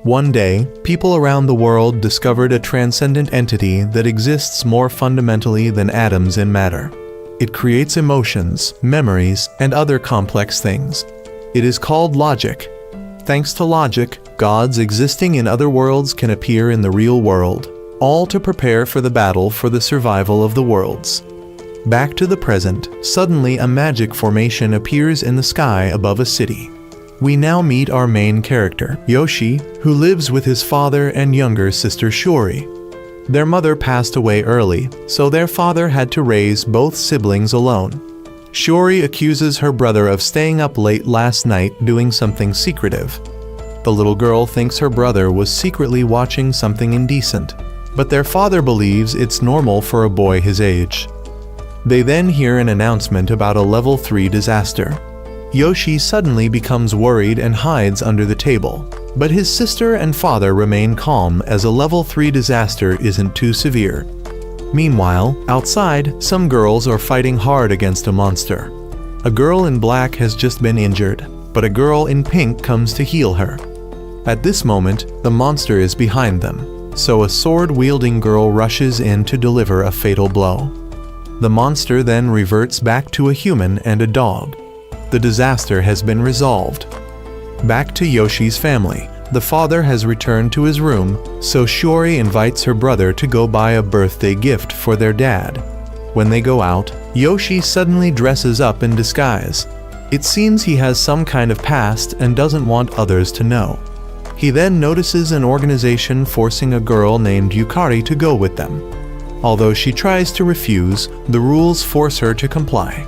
One day, people around the world discovered a transcendent entity that exists more fundamentally than atoms in matter. It creates emotions, memories, and other complex things. It is called logic. Thanks to logic, gods existing in other worlds can appear in the real world, all to prepare for the battle for the survival of the worlds. Back to the present, suddenly a magic formation appears in the sky above a city. We now meet our main character, Yoshi, who lives with his father and younger sister Shiori. Their mother passed away early, so their father had to raise both siblings alone. Shiori accuses her brother of staying up late last night doing something secretive. The little girl thinks her brother was secretly watching something indecent, but their father believes it's normal for a boy his age. They then hear an announcement about a level 3 disaster. Yoshi suddenly becomes worried and hides under the table, but his sister and father remain calm as a level 3 disaster isn't too severe. Meanwhile, outside, some girls are fighting hard against a monster. A girl in black has just been injured, but a girl in pink comes to heal her. At this moment, the monster is behind them, so a sword-wielding girl rushes in to deliver a fatal blow. The monster then reverts back to a human and a dog. The disaster has been resolved. Back to Yoshi's family. The father has returned to his room, so Shiori invites her brother to go buy a birthday gift for their dad. When they go out, Yoshi suddenly dresses up in disguise. It seems he has some kind of past and doesn't want others to know. He then notices an organization forcing a girl named Yukari to go with them. Although she tries to refuse, the rules force her to comply.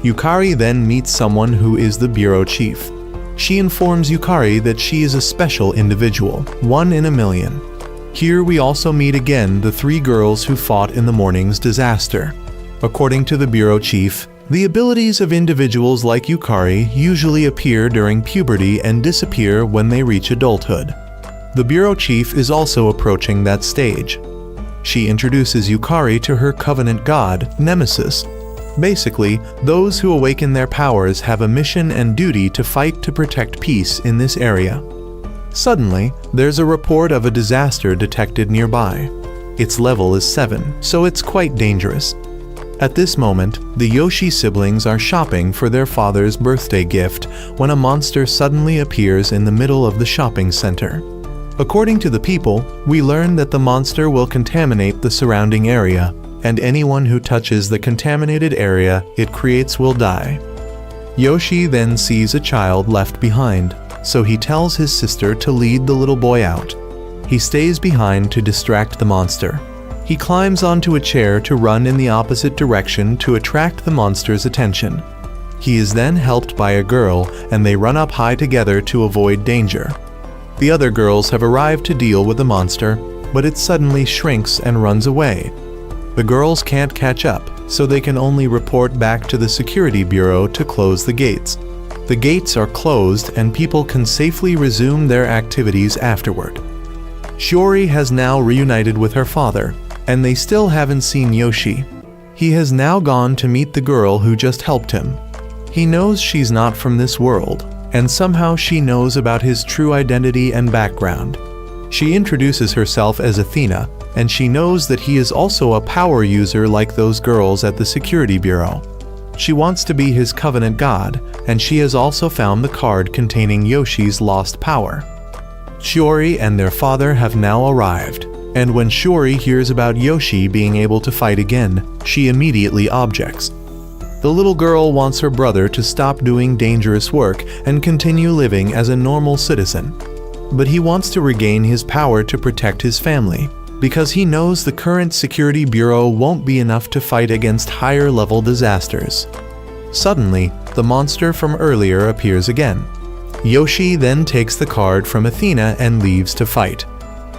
Yukari then meets someone who is the bureau chief. She informs Yukari that she is a special individual, one in a million. Here we also meet again the 3 girls who fought in the morning's disaster. According to the bureau chief, the abilities of individuals like Yukari usually appear during puberty and disappear when they reach adulthood. The bureau chief is also approaching that stage. She introduces Yukari to her covenant god, Nemesis. Basically, those who awaken their powers have a mission and duty to fight to protect peace in this area. Suddenly, there's a report of a disaster detected nearby. Its level is 7, so it's quite dangerous. At this moment, the Yoshi siblings are shopping for their father's birthday gift when a monster suddenly appears in the middle of the shopping center. According to the people, we learn that the monster will contaminate the surrounding area, and anyone who touches the contaminated area it creates will die. Yoshi then sees a child left behind, so he tells his sister to lead the little boy out. He stays behind to distract the monster. He climbs onto a chair to run in the opposite direction to attract the monster's attention. He is then helped by a girl, and they run up high together to avoid danger. The other girls have arrived to deal with the monster, but it suddenly shrinks and runs away. The girls can't catch up, so they can only report back to the security bureau to close the gates. The gates are closed and people can safely resume their activities afterward. Shiori has now reunited with her father, and they still haven't seen Yoshi. He has now gone to meet the girl who just helped him. He knows she's not from this world, and somehow she knows about his true identity and background. She introduces herself as Athena, and she knows that he is also a power user like those girls at the security bureau. She wants to be his covenant god, and she has also found the card containing Yoshi's lost power. Shiori and their father have now arrived, and when Shiori hears about Yoshi being able to fight again, she immediately objects. The little girl wants her brother to stop doing dangerous work and continue living as a normal citizen. But he wants to regain his power to protect his family, because he knows the current security bureau won't be enough to fight against higher-level disasters. Suddenly, the monster from earlier appears again. Yoshi then takes the card from Athena and leaves to fight.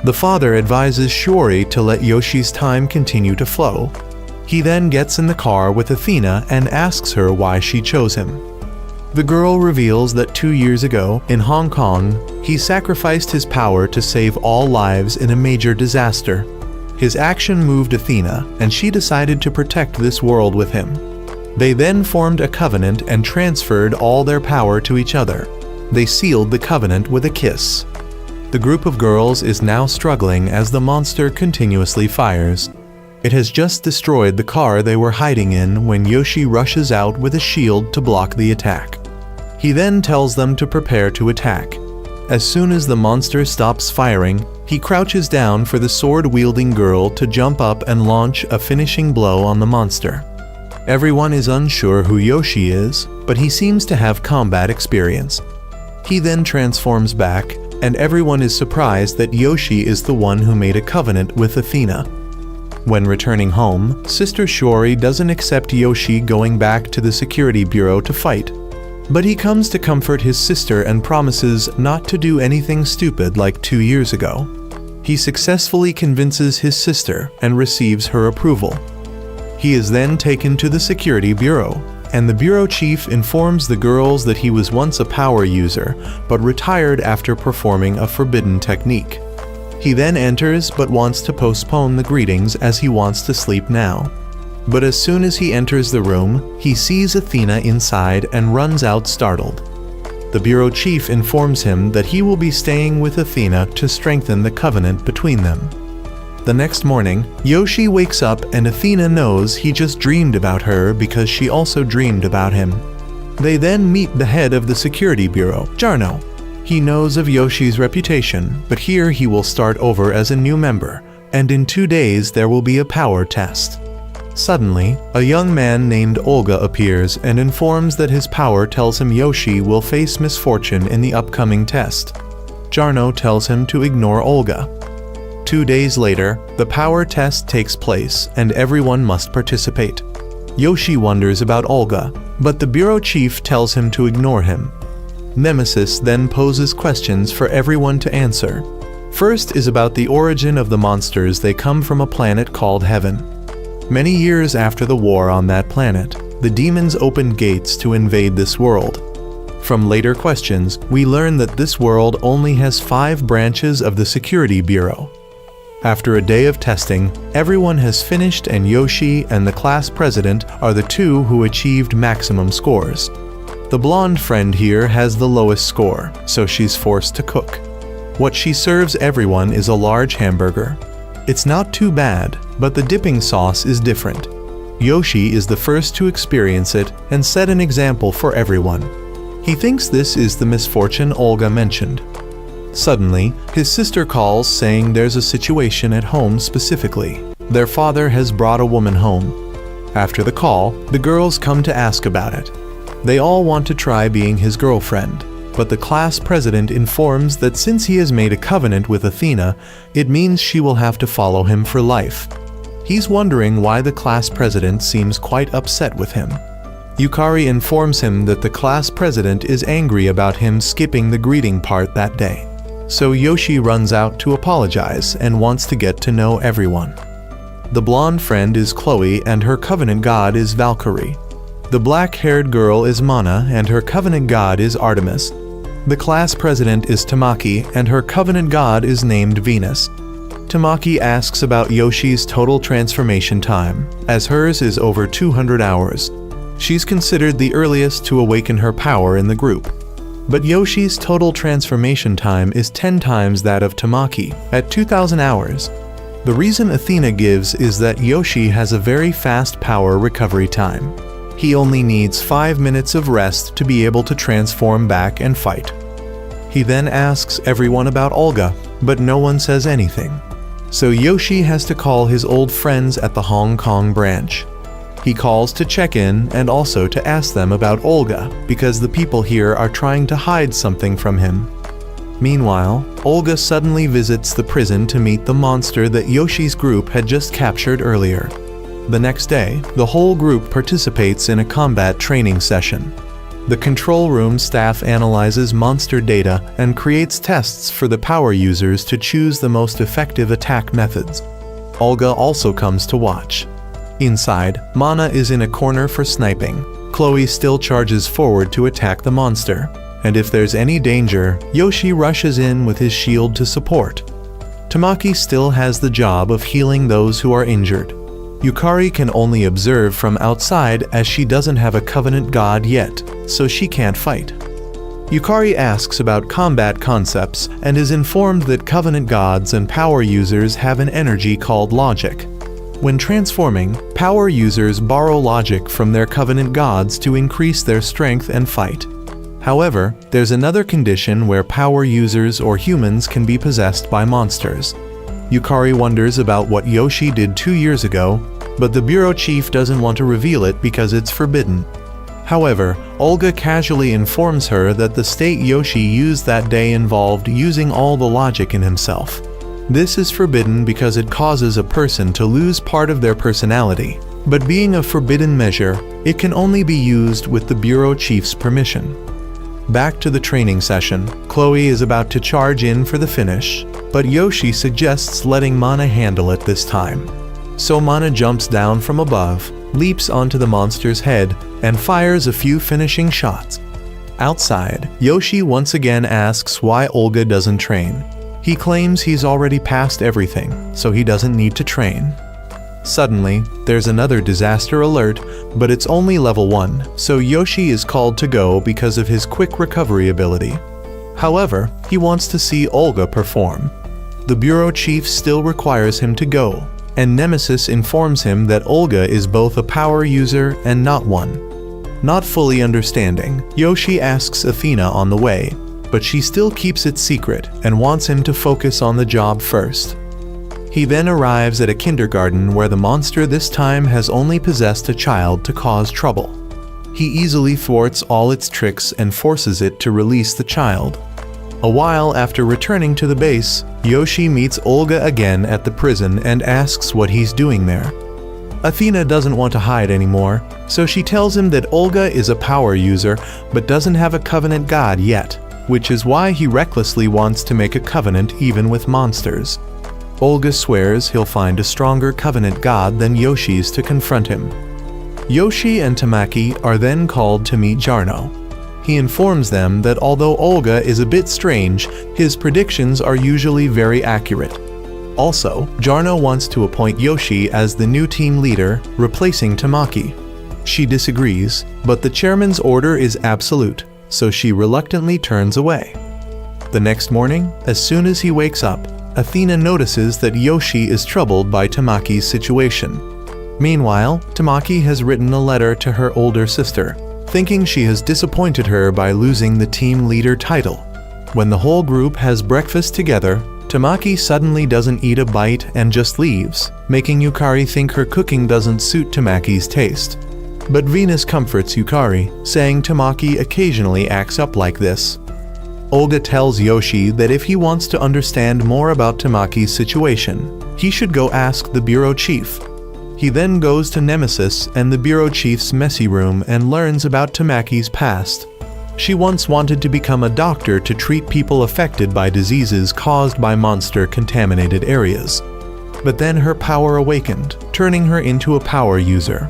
The father advises Shiori to let Yoshi's time continue to flow. He then gets in the car with Athena and asks her why she chose him. The girl reveals that 2 years ago, in Hong Kong, he sacrificed his power to save all lives in a major disaster. His action moved Athena, and she decided to protect this world with him. They then formed a covenant and transferred all their power to each other. They sealed the covenant with a kiss. The group of girls is now struggling as the monster continuously fires. It has just destroyed the car they were hiding in when Yoshi rushes out with a shield to block the attack. He then tells them to prepare to attack. As soon as the monster stops firing, he crouches down for the sword-wielding girl to jump up and launch a finishing blow on the monster. Everyone is unsure who Yoshi is, but he seems to have combat experience. He then transforms back, and everyone is surprised that Yoshi is the one who made a covenant with Athena. When returning home, Sister Shiori doesn't accept Yoshi going back to the security bureau to fight. But he comes to comfort his sister and promises not to do anything stupid like 2 years ago. He successfully convinces his sister and receives her approval. He is then taken to the security bureau, and the bureau chief informs the girls that he was once a power user, but retired after performing a forbidden technique. He then enters but wants to postpone the greetings as he wants to sleep now. But as soon as he enters the room, he sees Athena inside and runs out startled. The bureau chief informs him that he will be staying with Athena to strengthen the covenant between them. The next morning, Yoshi wakes up and Athena knows he just dreamed about her because she also dreamed about him. They then meet the head of the security bureau, Jarno. He knows of Yoshi's reputation, but here he will start over as a new member, and in 2 days there will be a power test. Suddenly, a young man named Olga appears and informs that his power tells him Yoshi will face misfortune in the upcoming test. Jarno tells him to ignore Olga. 2 days later, the power test takes place and everyone must participate. Yoshi wonders about Olga, but the bureau chief tells him to ignore him. Nemesis then poses questions for everyone to answer. First is about the origin of the monsters. They come from a planet called Heaven. Many years after the war on that planet, the demons opened gates to invade this world. From later questions, we learn that this world only has 5 branches of the security bureau. After a day of testing, everyone has finished and Yoshi and the class president are the 2 who achieved maximum scores. The blonde friend here has the lowest score, so she's forced to cook. What she serves everyone is a large hamburger. It's not too bad, but the dipping sauce is different. Yoshi is the first to experience it and set an example for everyone. He thinks this is the misfortune Olga mentioned. Suddenly, his sister calls saying there's a situation at home specifically. Their father has brought a woman home. After the call, the girls come to ask about it. They all want to try being his girlfriend, but the class president informs that since he has made a covenant with Athena, it means she will have to follow him for life. He's wondering why the class president seems quite upset with him. Yukari informs him that the class president is angry about him skipping the greeting part that day. So Yoshi runs out to apologize and wants to get to know everyone. The blonde friend is Chloe and her covenant god is Valkyrie. The black-haired girl is Mana and her covenant god is Artemis. The class president is Tamaki and her covenant god is named Venus. Tamaki asks about Yoshi's total transformation time, as hers is over 200 hours. She's considered the earliest to awaken her power in the group. But Yoshi's total transformation time is 10 times that of Tamaki, at 2,000 hours. The reason Athena gives is that Yoshi has a very fast power recovery time. He only needs 5 minutes of rest to be able to transform back and fight. He then asks everyone about Olga, but no one says anything. So Yoshi has to call his old friends at the Hong Kong branch. He calls to check in and also to ask them about Olga, because the people here are trying to hide something from him. Meanwhile, Olga suddenly visits the prison to meet the monster that Yoshi's group had just captured earlier. The next day, the whole group participates in a combat training session. The control room staff analyzes monster data and creates tests for the power users to choose the most effective attack methods. Olga also comes to watch. Inside, Mana is in a corner for sniping. Chloe still charges forward to attack the monster, and if there's any danger, Yoshi rushes in with his shield to support. Tamaki still has the job of healing those who are injured. Yukari can only observe from outside as she doesn't have a covenant god yet, so she can't fight. Yukari asks about combat concepts and is informed that Covenant gods and power users have an energy called logic. When transforming, power users borrow logic from their Covenant gods to increase their strength and fight. However, there's another condition where power users or humans can be possessed by monsters. Yukari wonders about what Yoshi did 2 years ago, but the bureau chief doesn't want to reveal it because it's forbidden. However, Olga casually informs her that the state Yoshi used that day involved using all the logic in himself. This is forbidden because it causes a person to lose part of their personality, but being a forbidden measure, it can only be used with the bureau chief's permission. Back to the training session, Chloe is about to charge in for the finish, but Yoshi suggests letting Mana handle it this time. So Mana jumps down from above, leaps onto the monster's head, and fires a few finishing shots. Outside, Yoshi once again asks why Olga doesn't train. He claims he's already passed everything, so he doesn't need to train. Suddenly, there's another disaster alert, but it's only level 1, so Yoshi is called to go because of his quick recovery ability. However, he wants to see Olga perform. The bureau chief still requires him to go, and Nemesis informs him that Olga is both a power user and not one. Not fully understanding, Yoshi asks Athena on the way, but she still keeps it secret and wants him to focus on the job first. He then arrives at a kindergarten where the monster this time has only possessed a child to cause trouble. He easily thwarts all its tricks and forces it to release the child. A while after returning to the base, Yoshi meets Olga again at the prison and asks what he's doing there. Athena doesn't want to hide anymore, so she tells him that Olga is a power user but doesn't have a Covenant god yet, which is why he recklessly wants to make a covenant even with monsters. Olga swears he'll find a stronger Covenant god than Yoshi's to confront him. Yoshi and Tamaki are then called to meet Jarno. He informs them that although Olga is a bit strange, his predictions are usually very accurate. Also, Jarno wants to appoint Yoshi as the new team leader, replacing Tamaki. She disagrees, but the chairman's order is absolute, so she reluctantly turns away. The next morning, as soon as he wakes up, Athena notices that Yoshi is troubled by Tamaki's situation. Meanwhile, Tamaki has written a letter to her older sister, thinking she has disappointed her by losing the team leader title. When the whole group has breakfast together, Tamaki suddenly doesn't eat a bite and just leaves, making Yukari think her cooking doesn't suit Tamaki's taste. But Venus comforts Yukari, saying Tamaki occasionally acts up like this. Olga tells Yoshi that if he wants to understand more about Tamaki's situation, he should go ask the bureau chief. He then goes to Nemesis and the bureau chief's messy room and learns about Tamaki's past. She once wanted to become a doctor to treat people affected by diseases caused by monster-contaminated areas. But then her power awakened, turning her into a power user.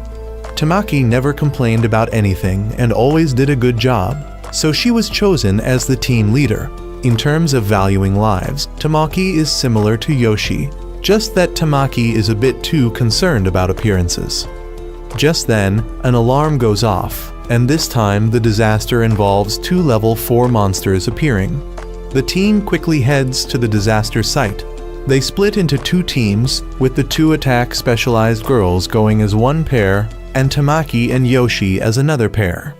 Tamaki never complained about anything and always did a good job, so she was chosen as the team leader. In terms of valuing lives, Tamaki is similar to Yoshi, just that Tamaki is a bit too concerned about appearances. Just then, an alarm goes off, and this time the disaster involves 2 level 4 monsters appearing. The team quickly heads to the disaster site. They split into 2 teams, with the 2 attack specialized girls going as one pair, and Tamaki and Yoshi as another pair.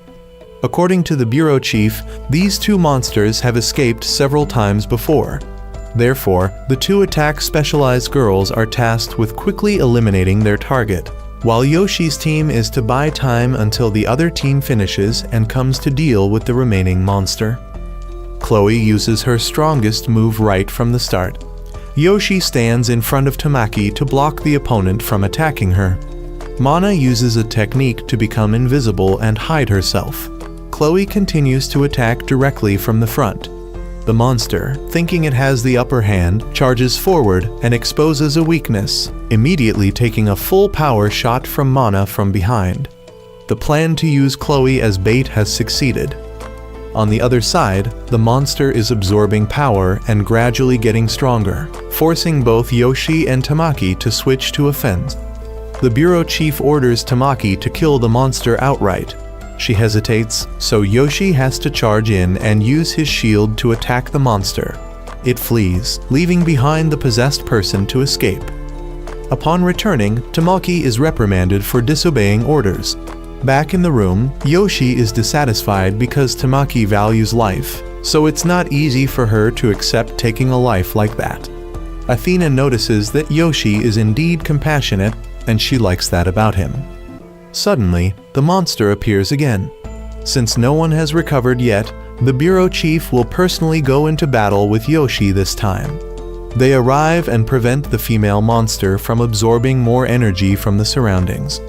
According to the bureau chief, these 2 monsters have escaped several times before. Therefore, the 2 attack specialized girls are tasked with quickly eliminating their target, while Yoshi's team is to buy time until the other team finishes and comes to deal with the remaining monster. Chloe uses her strongest move right from the start. Yoshi stands in front of Tamaki to block the opponent from attacking her. Mana uses a technique to become invisible and hide herself. Chloe continues to attack directly from the front. The monster, thinking it has the upper hand, charges forward and exposes a weakness, immediately taking a full power shot from Mana from behind. The plan to use Chloe as bait has succeeded. On the other side, the monster is absorbing power and gradually getting stronger, forcing both Yoshi and Tamaki to switch to offense. The bureau chief orders Tamaki to kill the monster outright. She hesitates, so Yoshi has to charge in and use his shield to attack the monster. It flees, leaving behind the possessed person to escape. Upon returning, Tamaki is reprimanded for disobeying orders. Back in the room, Yoshi is dissatisfied because Tamaki values life, so it's not easy for her to accept taking a life like that. Athena notices that Yoshi is indeed compassionate, and she likes that about him. Suddenly, the monster appears again. Since no one has recovered yet, the bureau chief will personally go into battle with Yoshi this time. They arrive and prevent the female monster from absorbing more energy from the surroundings.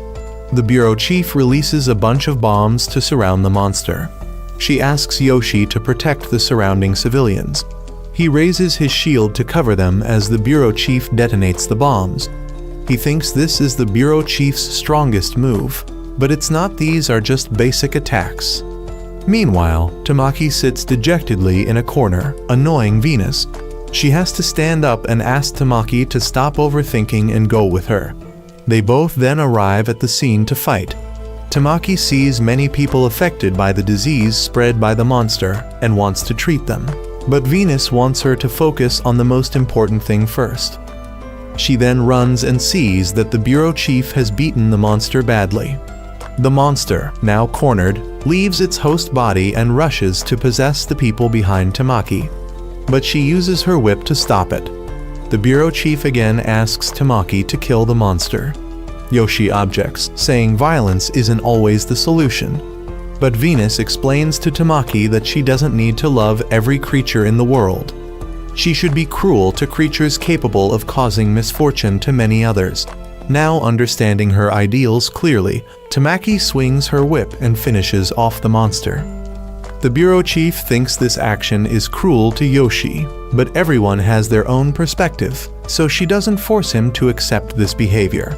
The bureau chief releases a bunch of bombs to surround the monster. She asks Yoshi to protect the surrounding civilians. He raises his shield to cover them as the bureau chief detonates the bombs. He thinks this is the bureau chief's strongest move, but it's not. These are just basic attacks. Meanwhile, Tamaki sits dejectedly in a corner, annoying Venus. She has to stand up and ask Tamaki to stop overthinking and go with her. They both then arrive at the scene to fight. Tamaki sees many people affected by the disease spread by the monster and wants to treat them, but Venus wants her to focus on the most important thing first. She then runs and sees that the bureau chief has beaten the monster badly. The monster, now cornered, leaves its host body and rushes to possess the people behind Tamaki. But she uses her whip to stop it. The bureau chief again asks Tamaki to kill the monster. Yoshi objects, saying violence isn't always the solution. But Venus explains to Tamaki that she doesn't need to love every creature in the world. She should be cruel to creatures capable of causing misfortune to many others. Now understanding her ideals clearly, Tamaki swings her whip and finishes off the monster. The bureau chief thinks this action is cruel to Yoshi, but everyone has their own perspective, so she doesn't force him to accept this behavior.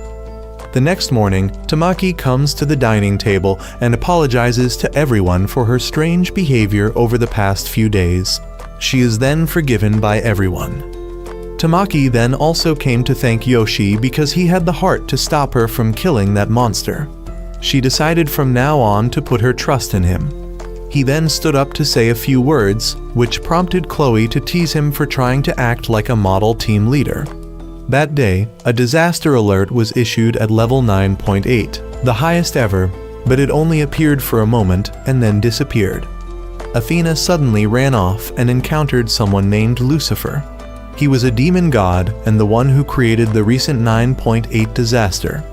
The next morning, Tamaki comes to the dining table and apologizes to everyone for her strange behavior over the past few days. She is then forgiven by everyone. Tamaki then also came to thank Yoshi because he had the heart to stop her from killing that monster. She decided from now on to put her trust in him. He then stood up to say a few words, which prompted Chloe to tease him for trying to act like a model team leader. That day, a disaster alert was issued at level 9.8, the highest ever, but it only appeared for a moment and then disappeared. Athena suddenly ran off and encountered someone named Lucifer. He was a demon god and the one who created the recent 9.8 disaster.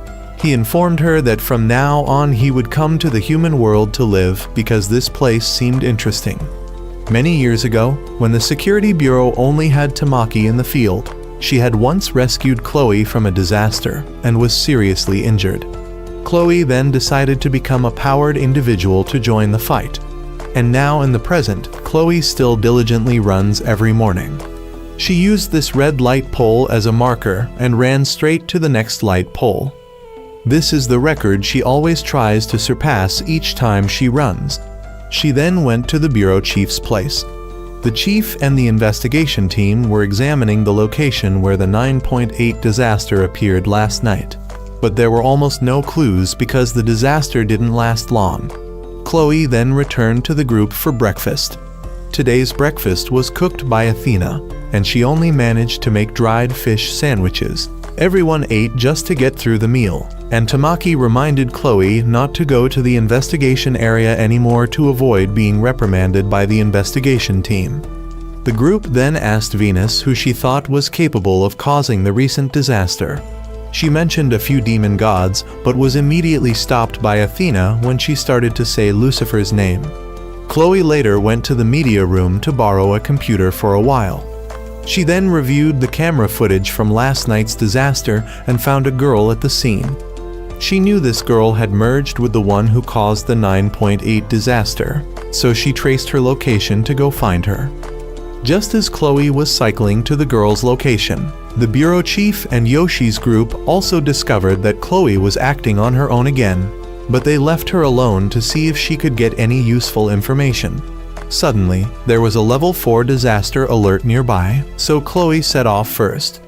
He informed her that from now on he would come to the human world to live because this place seemed interesting. Many years ago, when the security bureau only had Tamaki in the field, she had once rescued Chloe from a disaster and was seriously injured. Chloe then decided to become a powered individual to join the fight. And now in the present, Chloe still diligently runs every morning. She used this red light pole as a marker and ran straight to the next light pole. This is the record she always tries to surpass each time she runs. She then went to the bureau chief's place. The chief and the investigation team were examining the location where the 9.8 disaster appeared last night. But there were almost no clues because the disaster didn't last long. Chloe then returned to the group for breakfast. Today's breakfast was cooked by Athena, and she only managed to make dried fish sandwiches. Everyone ate just to get through the meal, and Tamaki reminded Chloe not to go to the investigation area anymore to avoid being reprimanded by the investigation team. The group then asked Venus who she thought was capable of causing the recent disaster. She mentioned a few demon gods, but was immediately stopped by Athena when she started to say Lucifer's name. Chloe later went to the media room to borrow a computer for a while. She then reviewed the camera footage from last night's disaster and found a girl at the scene. She knew this girl had merged with the one who caused the 9.8 disaster, so she traced her location to go find her. Just as Chloe was cycling to the girl's location, the bureau chief and Yoshi's group also discovered that Chloe was acting on her own again, but they left her alone to see if she could get any useful information. Suddenly, there was a level 4 disaster alert nearby, so Chloe set off first.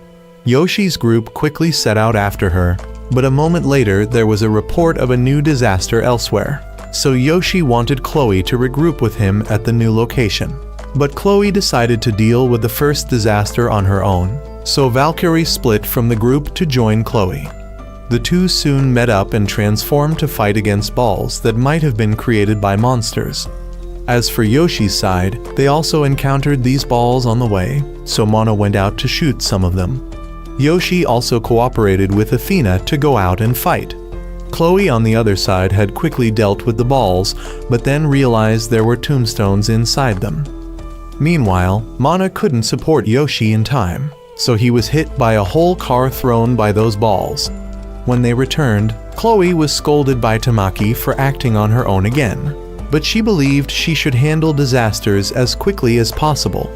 Yoshi's group quickly set out after her, but a moment later there was a report of a new disaster elsewhere. so Yoshi wanted Chloe to regroup with him at the new location. But Chloe decided to deal with the first disaster on her own, so Valkyrie split from the group to join Chloe. The two soon met up and transformed to fight against balls that might have been created by monsters. As for Yoshi's side, they also encountered these balls on the way, so Mana went out to shoot some of them. Yoshi also cooperated with Athena to go out and fight. Chloe on the other side had quickly dealt with the balls, but then realized there were tombstones inside them. Meanwhile, Mana couldn't support Yoshi in time, so he was hit by a whole car thrown by those balls. When they returned, Chloe was scolded by Tamaki for acting on her own again, but she believed she should handle disasters as quickly as possible.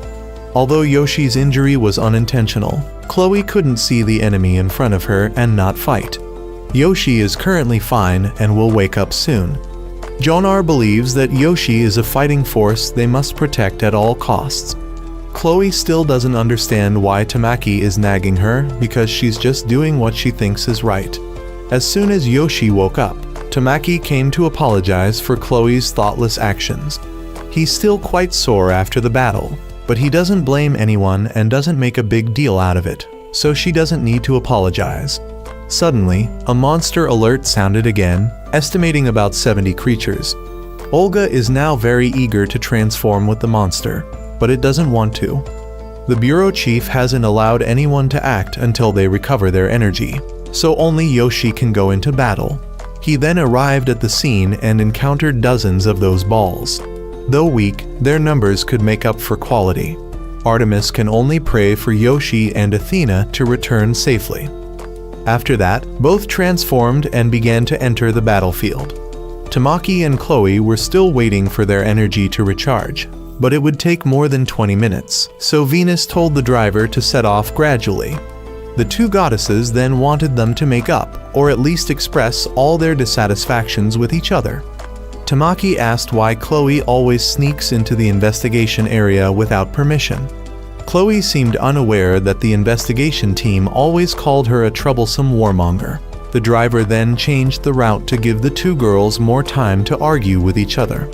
Although Yoshi's injury was unintentional, Chloe couldn't see the enemy in front of her and not fight. Yoshi is currently fine and will wake up soon. Jonar believes that Yoshi is a fighting force they must protect at all costs. Chloe still doesn't understand why Tamaki is nagging her because she's just doing what she thinks is right. As soon as Yoshi woke up, Tamaki came to apologize for Chloe's thoughtless actions. He's still quite sore after the battle, but he doesn't blame anyone and doesn't make a big deal out of it, so she doesn't need to apologize. Suddenly, a monster alert sounded again, estimating about 70 creatures. Olga is now very eager to transform with the monster, but it doesn't want to. The bureau chief hasn't allowed anyone to act until they recover their energy, so only Yoshi can go into battle. He then arrived at the scene and encountered dozens of those balls. Though weak, their numbers could make up for quality. Artemis can only pray for Yoshi and Athena to return safely. After that, both transformed and began to enter the battlefield. Tamaki and Chloe were still waiting for their energy to recharge, but it would take more than 20 minutes, so Venus told the driver to set off gradually. The two goddesses then wanted them to make up, or at least express all their dissatisfactions with each other. Tamaki asked why Chloe always sneaks into the investigation area without permission. Chloe seemed unaware that the investigation team always called her a troublesome warmonger. The driver then changed the route to give the two girls more time to argue with each other.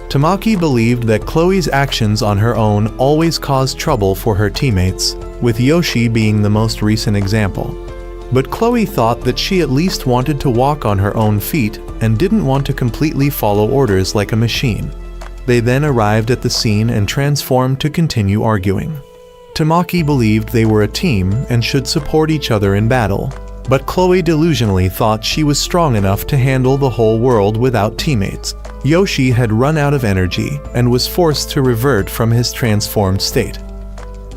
Tamaki believed that Chloe's actions on her own always caused trouble for her teammates, with Yoshi being the most recent example. But Chloe thought that she at least wanted to walk on her own feet and didn't want to completely follow orders like a machine. They then arrived at the scene and transformed to continue arguing. Tamaki believed they were a team and should support each other in battle, but Chloe delusionally thought she was strong enough to handle the whole world without teammates. Yoshi had run out of energy and was forced to revert from his transformed state.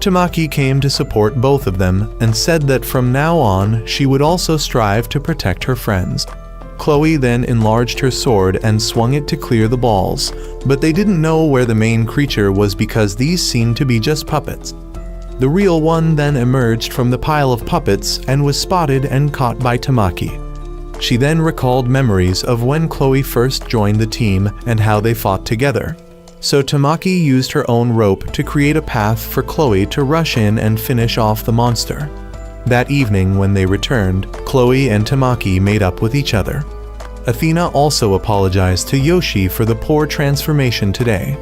Tamaki came to support both of them and said that from now on she would also strive to protect her friends. Chloe then enlarged her sword and swung it to clear the balls, but they didn't know where the main creature was because these seemed to be just puppets. The real one then emerged from the pile of puppets and was spotted and caught by Tamaki. She then recalled memories of when Chloe first joined the team and how they fought together. So Tamaki used her own rope to create a path for Chloe to rush in and finish off the monster. That evening when they returned, Chloe and Tamaki made up with each other. Athena also apologized to Yoshi for the poor transformation today.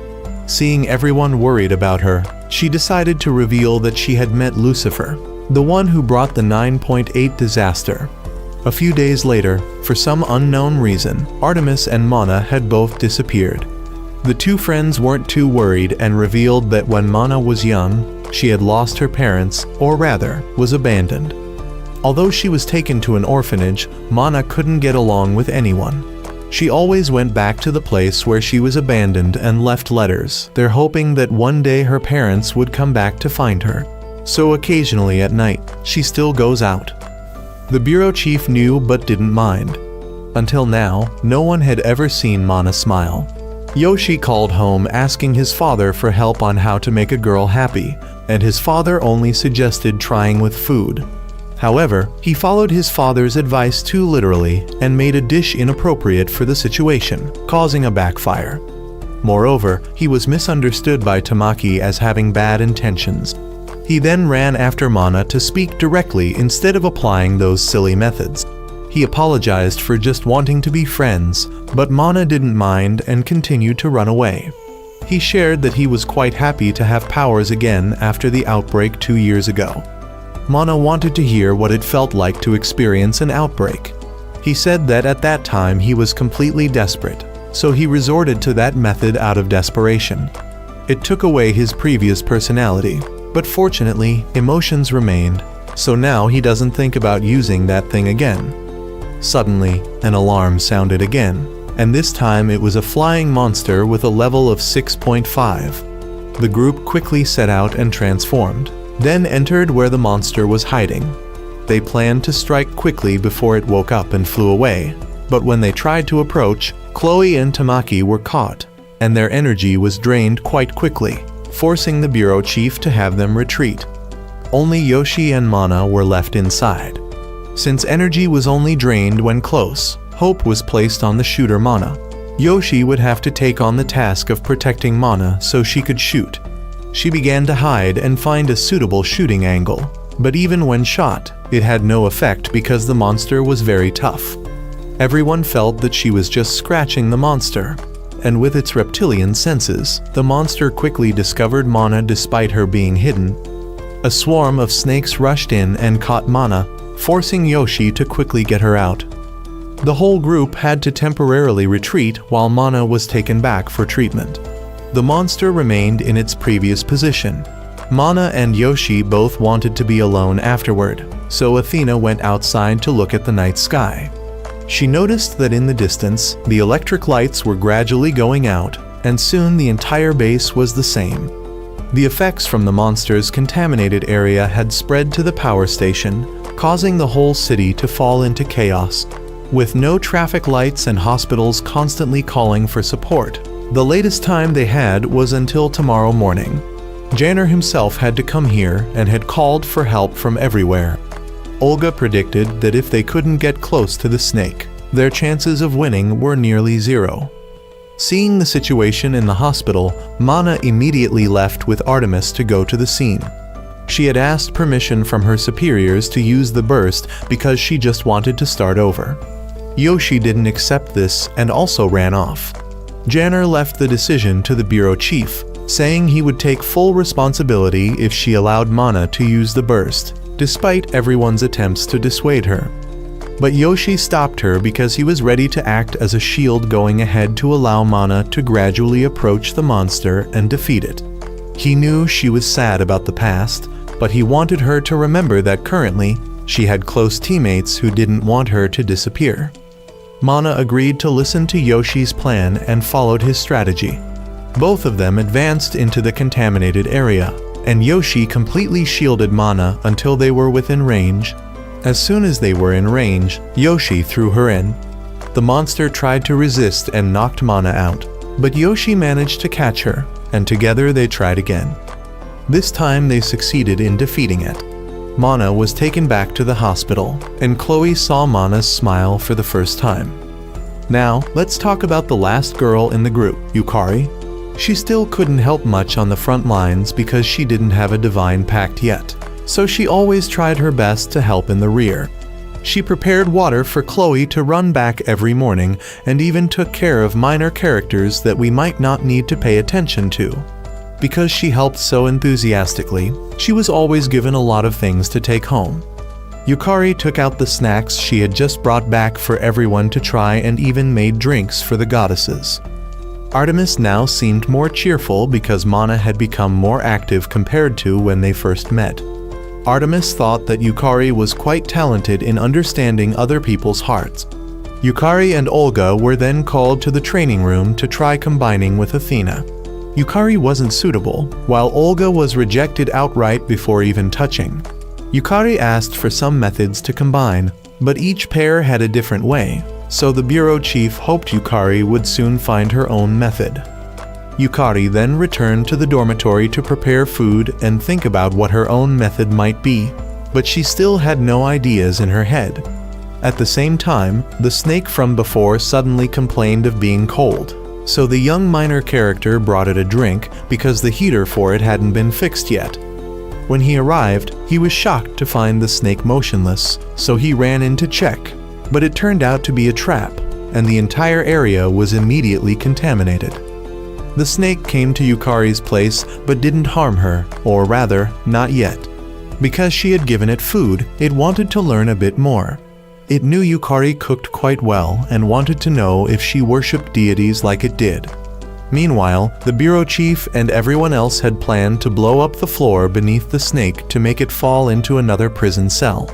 Seeing everyone worried about her, she decided to reveal that she had met Lucifer, the one who brought the 9.8 disaster. A few days later, for some unknown reason, Artemis and Mana had both disappeared. The two friends weren't too worried and revealed that when Mana was young, she had lost her parents, or rather, was abandoned. Although she was taken to an orphanage, Mana couldn't get along with anyone. She always went back to the place where she was abandoned and left letters, there hoping that one day her parents would come back to find her. So occasionally at night, she still goes out. The bureau chief knew but didn't mind. Until now, no one had ever seen Mana smile. Yoshi called home asking his father for help on how to make a girl happy, and his father only suggested trying with food. However, he followed his father's advice too literally and made a dish inappropriate for the situation, causing a backfire. Moreover, he was misunderstood by Tamaki as having bad intentions. He then ran after Mana to speak directly instead of applying those silly methods. He He apologized for just wanting to be friends, but Mana didn't mind and continued to run away. He shared that he was quite happy to have powers again after the outbreak 2 years ago. Mana wanted to hear what it felt like to experience an outbreak. He said that at that time he was completely desperate, so he resorted to that method out of desperation. It took away his previous personality, but fortunately, emotions remained, so now he doesn't think about using that thing again. Suddenly, an alarm sounded again, and this time it was a flying monster with a level of 6.5. The group quickly set out and transformed, then entered where the monster was hiding. They planned to strike quickly before it woke up and flew away, but when they tried to approach, Chloe and Tamaki were caught, and their energy was drained quite quickly, forcing the bureau chief to have them retreat. Only Yoshi and Mana were left inside. Since energy was only drained when close, hope was placed on the shooter Mana. Yoshi would have to take on the task of protecting Mana so she could shoot. She began to hide and find a suitable shooting angle, but even when shot, it had no effect because the monster was very tough. Everyone felt that she was just scratching the monster, and with its reptilian senses, the monster quickly discovered Mana despite her being hidden. A swarm of snakes rushed in and caught Mana, forcing Yoshi to quickly get her out. The whole group had to temporarily retreat while Mana was taken back for treatment. The monster remained in its previous position. Mana and Yoshi both wanted to be alone afterward, so Athena went outside to look at the night sky. She noticed that in the distance, the electric lights were gradually going out, and soon the entire base was the same. The effects from the monster's contaminated area had spread to the power station, causing the whole city to fall into chaos. With no traffic lights and hospitals constantly calling for support, the latest time they had was until tomorrow morning. Janner himself had to come here and had called for help from everywhere. Olga predicted that if they couldn't get close to the snake, their chances of winning were nearly zero. Seeing the situation in the hospital, Mana immediately left with Artemis to go to the scene. She had asked permission from her superiors to use the burst because she just wanted to start over. Yoshi didn't accept this and also ran off. Janner left the decision to the bureau chief, saying he would take full responsibility if she allowed Mana to use the burst, despite everyone's attempts to dissuade her. But Yoshi stopped her because he was ready to act as a shield going ahead to allow Mana to gradually approach the monster and defeat it. He knew she was sad about the past, but he wanted her to remember that currently, she had close teammates who didn't want her to disappear. Mana agreed to listen to Yoshi's plan and followed his strategy. Both of them advanced into the contaminated area, and Yoshi completely shielded Mana until they were within range. As soon as they were in range, Yoshi threw her in. The monster tried to resist and knocked Mana out, but Yoshi managed to catch her, and together they tried again. This time they succeeded in defeating it. Mana was taken back to the hospital, and Chloe saw Mana's smile for the first time. Now, let's talk about the last girl in the group, Yukari. She still couldn't help much on the front lines because she didn't have a divine pact yet, so she always tried her best to help in the rear. She prepared water for Chloe to run back every morning and even took care of minor characters that we might not need to pay attention to. Because she helped so enthusiastically, she was always given a lot of things to take home. Yukari took out the snacks she had just brought back for everyone to try and even made drinks for the goddesses. Artemis now seemed more cheerful because Mana had become more active compared to when they first met. Artemis thought that Yukari was quite talented in understanding other people's hearts. Yukari and Olga were then called to the training room to try combining with Athena. Yukari wasn't suitable, while Olga was rejected outright before even touching. Yukari asked for some methods to combine, but each pair had a different way, so the bureau chief hoped Yukari would soon find her own method. Yukari then returned to the dormitory to prepare food and think about what her own method might be, but she still had no ideas in her head. At the same time, the snake from before suddenly complained of being cold, so the young minor character brought it a drink because the heater for it hadn't been fixed yet. When he arrived, he was shocked to find the snake motionless, so he ran in to check. but it turned out to be a trap, and the entire area was immediately contaminated. The snake came to Yukari's place but didn't harm her, or rather, not yet. Because she had given it food, it wanted to learn a bit more. It knew Yukari cooked quite well and wanted to know if she worshipped deities like it did. Meanwhile, the bureau chief and everyone else had planned to blow up the floor beneath the snake to make it fall into another prison cell.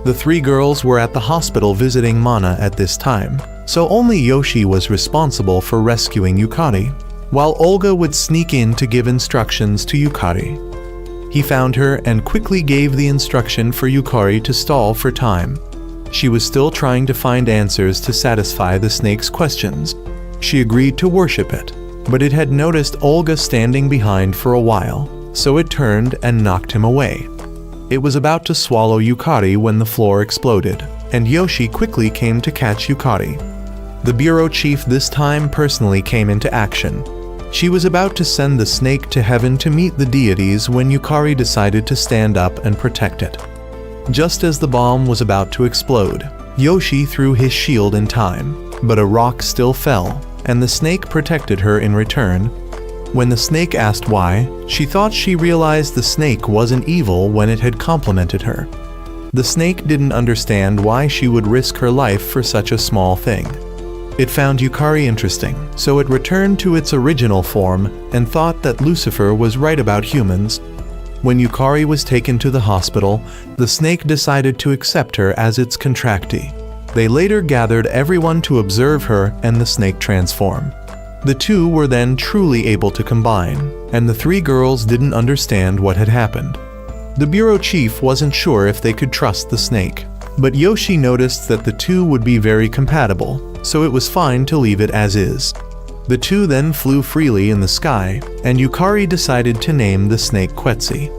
The three girls were at the hospital visiting Mana at this time, so only Yoshi was responsible for rescuing Yukari, while Olga would sneak in to give instructions to Yukari. He found her and quickly gave the instruction for Yukari to stall for time. She was still trying to find answers to satisfy the snake's questions. She agreed to worship it, but it had noticed Olga standing behind for a while, so it turned and knocked him away. It was about to swallow Yukari when the floor exploded, and Yoshi quickly came to catch Yukari. The bureau chief this time personally came into action. She was about to send the snake to heaven to meet the deities when Yukari decided to stand up and protect it. Just as the bomb was about to explode, Yoshi threw his shield in time, but a rock still fell, and the snake protected her in return. When the snake asked why, she thought she realized the snake wasn't evil when it had complimented her. The snake didn't understand why she would risk her life for such a small thing. It found Yukari interesting, so it returned to its original form and thought that Lucifer was right about humans. When Yukari was taken to the hospital, the snake decided to accept her as its contractee. They later gathered everyone to observe her and the snake transform. The two were then truly able to combine, and the three girls didn't understand what had happened. The bureau chief wasn't sure if they could trust the snake, but Yoshi noticed that the two would be very compatible, so it was fine to leave it as is. The two then flew freely in the sky, and Yukari decided to name the snake Quetzi.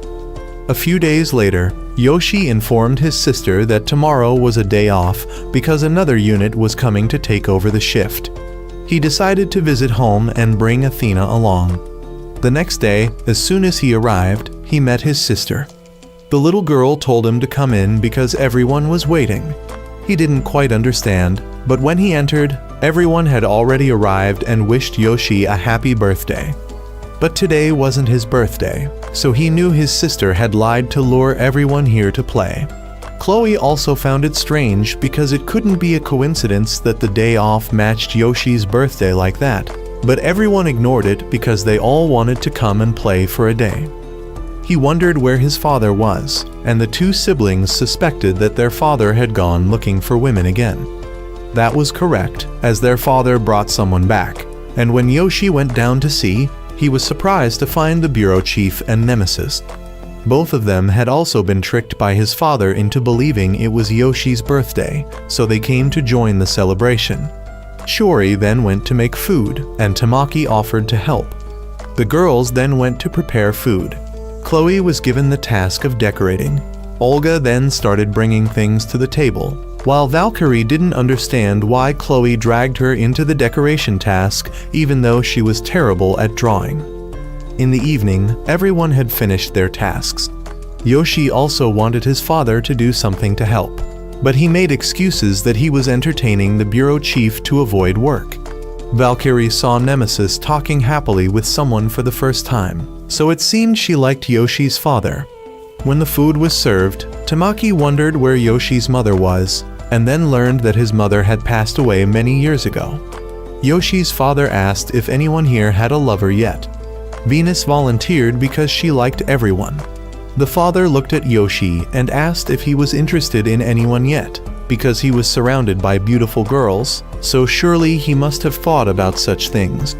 A few days later, Yoshi informed his sister that tomorrow was a day off because another unit was coming to take over the shift. He decided to visit home and bring Athena along. The next day, as soon as he arrived, he met his sister. The little girl told him to come in because everyone was waiting. He didn't quite understand, but when he entered, everyone had already arrived and wished Yoshi a happy birthday. But today wasn't his birthday, so he knew his sister had lied to lure everyone here to play. Chloe also found it strange because it couldn't be a coincidence that the day off matched Yoshi's birthday like that, but everyone ignored it because they all wanted to come and play for a day. He wondered where his father was, and the two siblings suspected that their father had gone looking for women again. That was correct, as their father brought someone back, and when Yoshi went down to see, he was surprised to find the bureau chief and nemesis. Both of them had also been tricked by his father into believing it was Yoshi's birthday, so they came to join the celebration. Shiori then went to make food, and Tamaki offered to help. The girls then went to prepare food. Chloe was given the task of decorating. Olga then started bringing things to the table, while Valkyrie didn't understand why Chloe dragged her into the decoration task even though she was terrible at drawing. In the evening, everyone had finished their tasks. Yoshi also wanted his father to do something to help, but he made excuses that he was entertaining the bureau chief to avoid work. Valkyrie saw Nemesis talking happily with someone for the first time, so it seemed she liked Yoshi's father. When the food was served, Tamaki wondered where Yoshi's mother was, and then learned that his mother had passed away many years ago. Yoshi's father asked if anyone here had a lover yet. Venus volunteered because she liked everyone. The father looked at Yoshi and asked if he was interested in anyone yet, because he was surrounded by beautiful girls, so surely he must have thought about such things.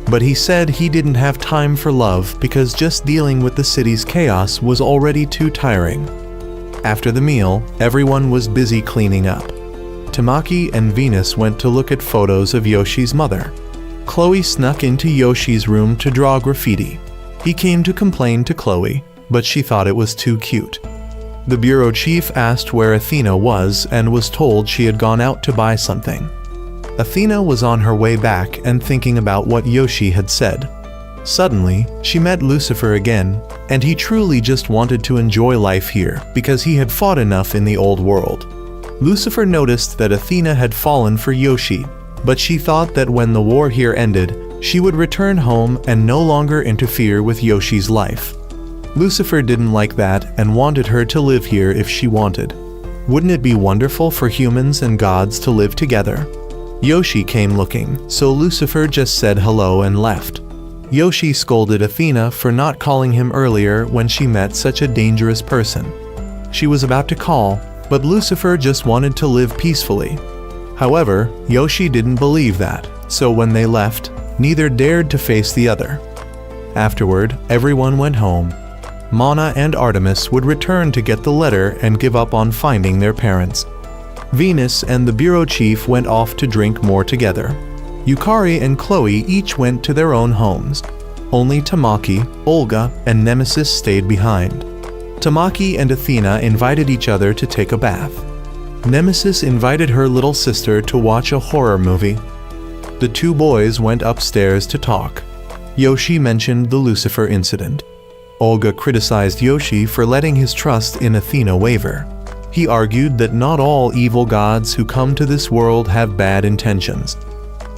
But he said he didn't have time for love because just dealing with the city's chaos was already too tiring. After the meal, everyone was busy cleaning up. Tamaki and Venus went to look at photos of Yoshi's mother. Chloe snuck into Yoshi's room to draw graffiti. He came to complain to Chloe, but she thought it was too cute. The bureau chief asked where Athena was and was told she had gone out to buy something. Athena was on her way back and thinking about what Yoshi had said. Suddenly, she met Lucifer again, and he truly just wanted to enjoy life here because he had fought enough in the old world. Lucifer noticed that Athena had fallen for Yoshi, but she thought that when the war here ended, she would return home and no longer interfere with Yoshi's life. Lucifer didn't like that and wanted her to live here if she wanted. Wouldn't it be wonderful for humans and gods to live together? Yoshi came looking, so Lucifer just said hello and left. Yoshi scolded Athena for not calling him earlier when she met such a dangerous person. She was about to call, but Lucifer just wanted to live peacefully. However, Yoshi didn't believe that, so when they left, neither dared to face the other. Afterward, everyone went home. Mana and Artemis would return to get the letter and give up on finding their parents. Venus and the bureau chief went off to drink more together. Yukari and Chloe each went to their own homes. Only Tamaki, Olga, and Nemesis stayed behind. Tamaki and Athena invited each other to take a bath. Nemesis invited her little sister to watch a horror movie. The two boys went upstairs to talk. Yoshi mentioned the Lucifer incident. Olga criticized Yoshi for letting his trust in Athena waver. He argued that not all evil gods who come to this world have bad intentions.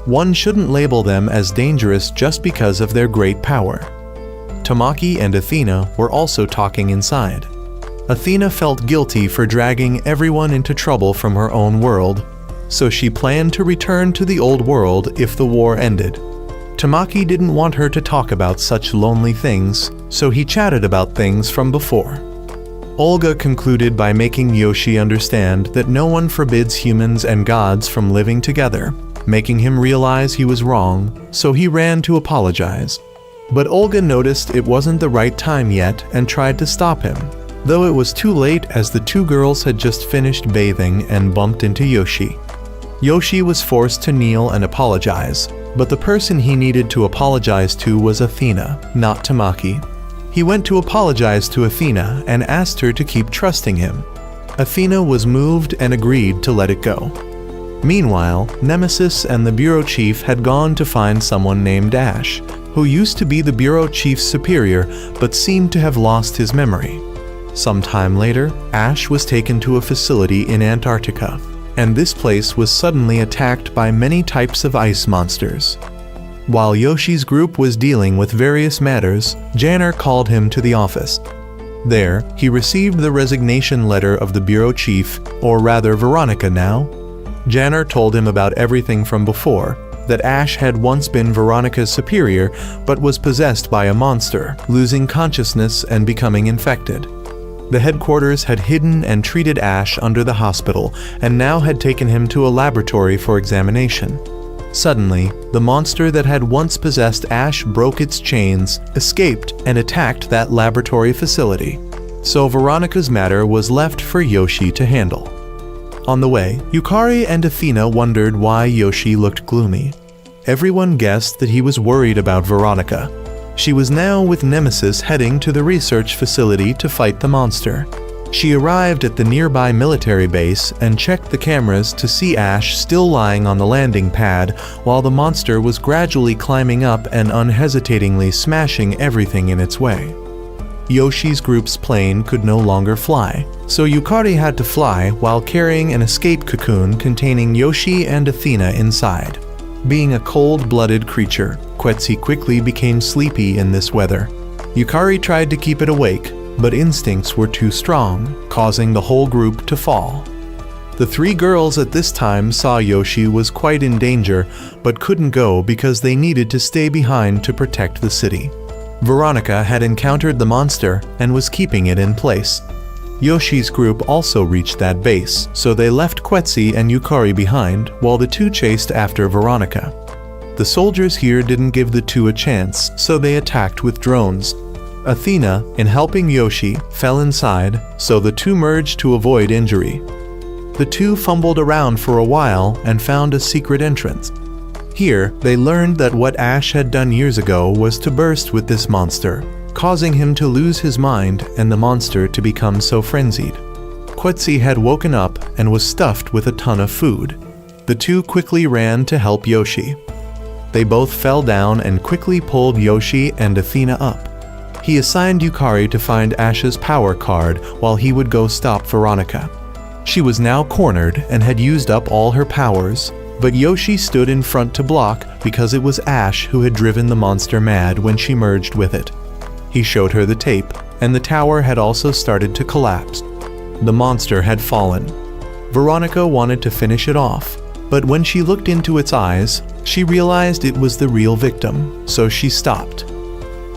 One shouldn't label them as dangerous just because of their great power. Tamaki and Athena were also talking inside. Athena felt guilty for dragging everyone into trouble from her own world, so she planned to return to the old world if the war ended. Tamaki didn't want her to talk about such lonely things, so he chatted about things from before. Olga concluded by making Yoshi understand that no one forbids humans and gods from living together, making him realize he was wrong, so he ran to apologize. But Olga noticed it wasn't the right time yet and tried to stop him, though it was too late as the two girls had just finished bathing and bumped into Yoshi. Yoshi was forced to kneel and apologize, but the person he needed to apologize to was Athena, not Tamaki. He went to apologize to Athena and asked her to keep trusting him. Athena was moved and agreed to let it go. Meanwhile, Nemesis and the bureau chief had gone to find someone named Ash, who used to be the bureau chief's superior but seemed to have lost his memory. Sometime later, Ash was taken to a facility in Antarctica, and this place was suddenly attacked by many types of ice monsters. While Yoshi's group was dealing with various matters, Janner called him to the office. There, he received the resignation letter of the bureau chief, or rather Veronica now. Janner told him about everything from before, that Ash had once been Veronica's superior but was possessed by a monster, losing consciousness and becoming infected. The headquarters had hidden and treated Ash under the hospital and now had taken him to a laboratory for examination. Suddenly, the monster that had once possessed Ash broke its chains, escaped, and attacked that laboratory facility. So Veronica's matter was left for Yoshi to handle. On the way, Yukari and Athena wondered why Yoshi looked gloomy. Everyone guessed that he was worried about Veronica. She was now with Nemesis heading to the research facility to fight the monster. She arrived at the nearby military base and checked the cameras to see Ash still lying on the landing pad while the monster was gradually climbing up and unhesitatingly smashing everything in its way. Yoshi's group's plane could no longer fly, so Yukari had to fly while carrying an escape cocoon containing Yoshi and Athena inside. Being a cold-blooded creature, Quetzi quickly became sleepy in this weather. Yukari tried to keep it awake, but instincts were too strong, causing the whole group to fall. The three girls at this time saw Yoshi was quite in danger, but couldn't go because they needed to stay behind to protect the city. Veronica had encountered the monster and was keeping it in place. Yoshi's group also reached that base, so they left Quetzi and Yukari behind while the two chased after Veronica. The soldiers here didn't give the two a chance, so they attacked with drones. Athena, in helping Yoshi, fell inside, so the two merged to avoid injury. The two fumbled around for a while and found a secret entrance. Here, they learned that what Ash had done years ago was to burst with this monster, causing him to lose his mind and the monster to become so frenzied. Quetzi had woken up and was stuffed with a ton of food. The two quickly ran to help Yoshi. They both fell down and quickly pulled Yoshi and Athena up. He assigned Yukari to find Ash's power card while he would go stop Veronica. She was now cornered and had used up all her powers, but Yoshi stood in front to block because it was Ash who had driven the monster mad when she merged with it. He showed her the tape, and the tower had also started to collapse. The monster had fallen. Veronica wanted to finish it off, but when she looked into its eyes, she realized it was the real victim, so she stopped.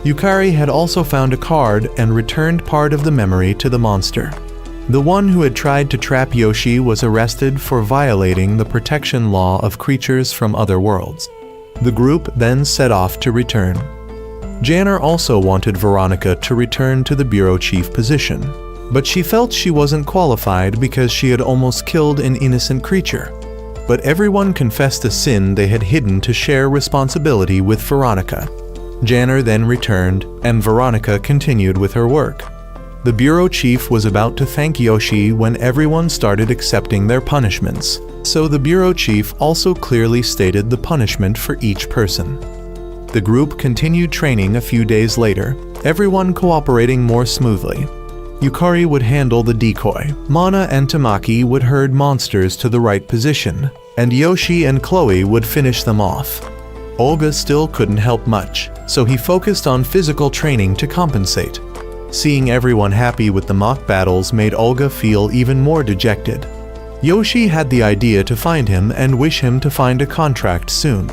Yukari had also found a card and returned part of the memory to the monster. The one who had tried to trap Yoshi was arrested for violating the protection law of creatures from other worlds. The group then set off to return. Janner also wanted Veronica to return to the bureau chief position, but she felt she wasn't qualified because she had almost killed an innocent creature. But everyone confessed a sin they had hidden to share responsibility with Veronica. Janner then returned, and Veronica continued with her work. The bureau chief was about to thank Yoshi when everyone started accepting their punishments, so the bureau chief also clearly stated the punishment for each person. The group continued training a few days later, everyone cooperating more smoothly. Yukari would handle the decoy, Mana and Tamaki would herd monsters to the right position, and Yoshi and Chloe would finish them off. Olga still couldn't help much, so he focused on physical training to compensate. Seeing everyone happy with the mock battles made Olga feel even more dejected. Yoshi had the idea to find him and wish him to find a contract soon.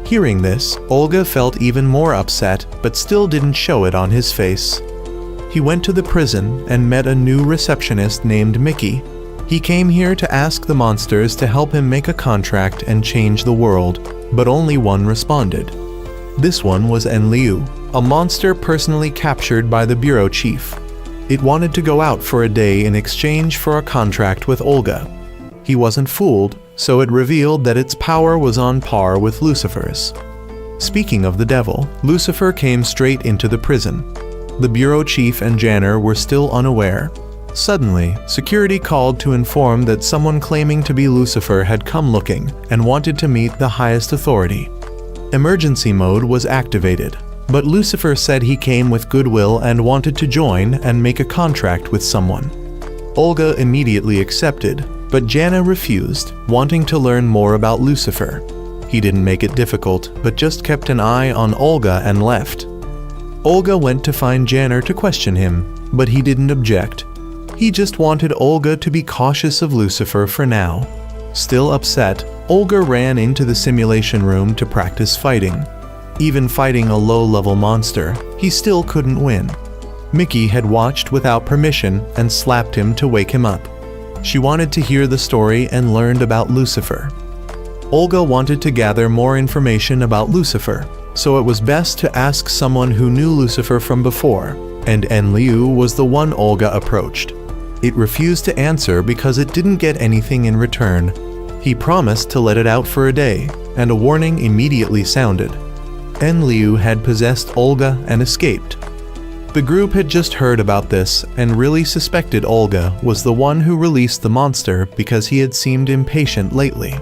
Hearing this, Olga felt even more upset but still didn't show it on his face. He went to the prison and met a new receptionist named Mickey. He came here to ask the monsters to help him make a contract and change the world, but only one responded. This one was Enliu, a monster personally captured by the bureau chief. It wanted to go out for a day in exchange for a contract with Olga. He wasn't fooled, so it revealed that its power was on par with Lucifer's. Speaking of the devil, Lucifer came straight into the prison. The bureau chief and Janner were still unaware. Suddenly, security called to inform that someone claiming to be Lucifer had come looking and wanted to meet the highest authority. Emergency mode was activated, but Lucifer said he came with goodwill and wanted to join and make a contract with someone. Olga immediately accepted, but Janna refused, wanting to learn more about Lucifer. He didn't make it difficult, but just kept an eye on Olga and left. Olga went to find Janner to question him, but he didn't object. He just wanted Olga to be cautious of Lucifer for now. Still upset, Olga ran into the simulation room to practice fighting. Even fighting a low-level monster, he still couldn't win. Mickey had watched without permission and slapped him to wake him up. She wanted to hear the story and learned about Lucifer. Olga wanted to gather more information about Lucifer, so it was best to ask someone who knew Lucifer from before, and Enliu was the one Olga approached. It refused to answer because it didn't get anything in return. He promised to let it out for a day, and a warning immediately sounded. Enliu had possessed Olga and escaped. The group had just heard about this and really suspected Olga was the one who released the monster because he had seemed impatient lately.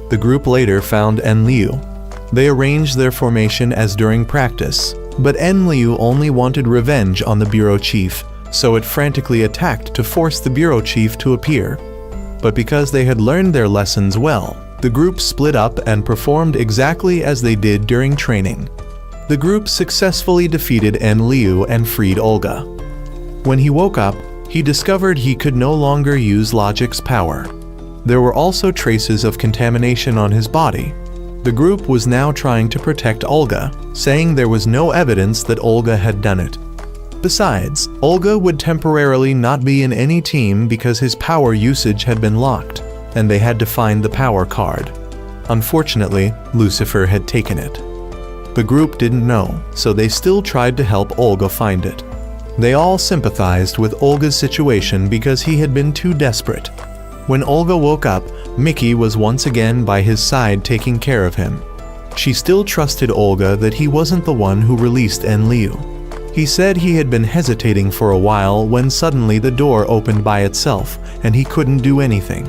The group later found Enliu. They arranged their formation as during practice, but Enliu only wanted revenge on the bureau chief, so it frantically attacked to force the bureau chief to appear. But because they had learned their lessons well, the group split up and performed exactly as they did during training. The group successfully defeated Enliu and freed Olga. When he woke up, he discovered he could no longer use logic's power. There were also traces of contamination on his body. The group was now trying to protect Olga, saying there was no evidence that Olga had done it. Besides, Olga would temporarily not be in any team because his power usage had been locked, and they had to find the power card. Unfortunately, Lucifer had taken it. The group didn't know, so they still tried to help Olga find it. They all sympathized with Olga's situation because he had been too desperate. When Olga woke up, Mickey was once again by his side taking care of him. She still trusted Olga that he wasn't the one who released Enliu. He said he had been hesitating for a while when suddenly the door opened by itself and he couldn't do anything.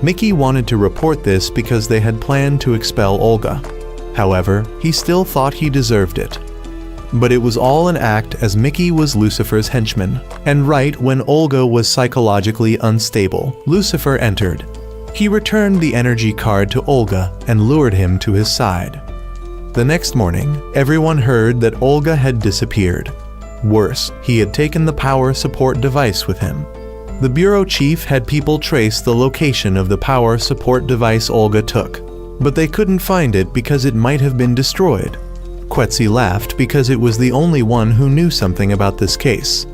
Mickey wanted to report this because they had planned to expel Olga. However, he still thought he deserved it. but it was all an act as Mickey was Lucifer's henchman. And right when Olga was psychologically unstable, Lucifer entered. He returned the energy card to Olga and lured him to his side. The next morning, everyone heard that Olga had disappeared. Worse, he had taken the power support device with him. The bureau chief had people trace the location of the power support device Olga took, but they couldn't find it because it might have been destroyed. Quetzi laughed because it was the only one who knew something about this case.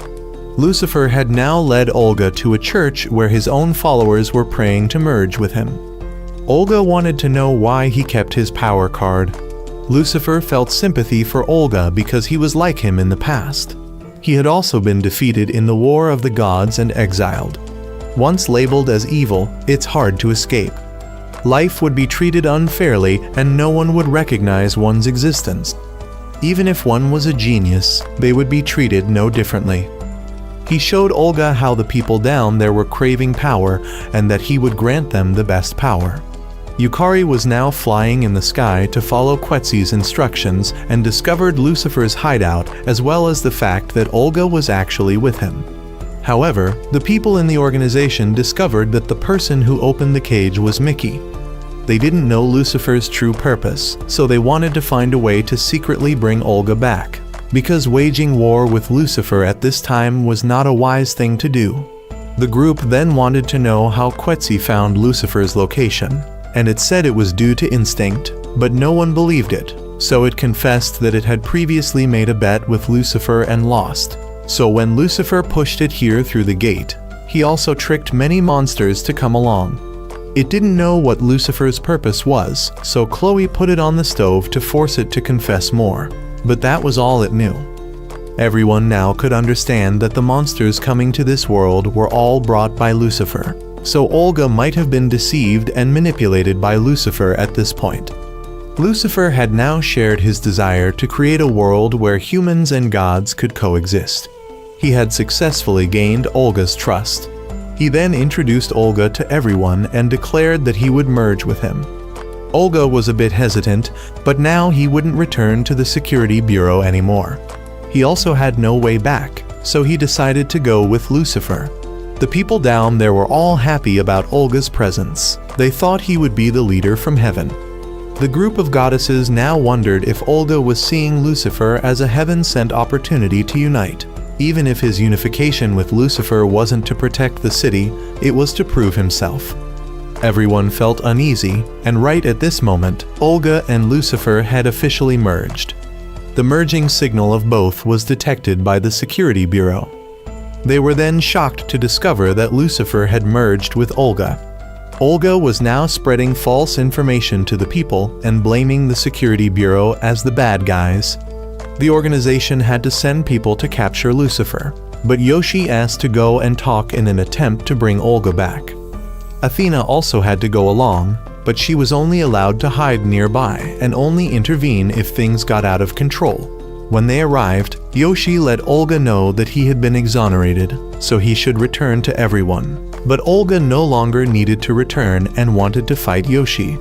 Lucifer had now led Olga to a church where his own followers were praying to merge with him. Olga wanted to know why he kept his power card. Lucifer felt sympathy for Olga because he was like him in the past. He had also been defeated in the War of the Gods and exiled. Once labeled as evil, it's hard to escape. Life would be treated unfairly and no one would recognize one's existence. Even if one was a genius, they would be treated no differently. He showed Olga how the people down there were craving power and that he would grant them the best power. Yukari was now flying in the sky to follow Quetzi's instructions and discovered Lucifer's hideout as well as the fact that Olga was actually with him. However, the people in the organization discovered that the person who opened the cage was Mickey. They didn't know Lucifer's true purpose, so they wanted to find a way to secretly bring Olga back, because waging war with Lucifer at this time was not a wise thing to do. The group then wanted to know how Quetzi found Lucifer's location, and it said it was due to instinct, but no one believed it, so it confessed that it had previously made a bet with Lucifer and lost. So when Lucifer pushed it here through the gate, he also tricked many monsters to come along. It didn't know what Lucifer's purpose was, so Chloe put it on the stove to force it to confess more, but that was all it knew. Everyone now could understand that the monsters coming to this world were all brought by Lucifer, so Olga might have been deceived and manipulated by Lucifer at this point. Lucifer had now shared his desire to create a world where humans and gods could coexist. He had successfully gained Olga's trust. He then introduced Olga to everyone and declared that he would merge with him. Olga was a bit hesitant, but now he wouldn't return to the security bureau anymore. He also had no way back, so he decided to go with Lucifer. The people down there were all happy about Olga's presence. They thought he would be the leader from heaven. The group of goddesses now wondered if Olga was seeing Lucifer as a heaven-sent opportunity to unite. Even if his unification with Lucifer wasn't to protect the city, it was to prove himself. Everyone felt uneasy, and right at this moment, Olga and Lucifer had officially merged. The merging signal of both was detected by the security bureau. They were then shocked to discover that Lucifer had merged with Olga. Olga was now spreading false information to the people and blaming the security bureau as the bad guys. The organization had to send people to capture Lucifer, but Yoshi asked to go and talk in an attempt to bring Olga back. Athena also had to go along, but she was only allowed to hide nearby and only intervene if things got out of control. When they arrived, Yoshi let Olga know that he had been exonerated, so he should return to everyone. But Olga no longer needed to return and wanted to fight Yoshi.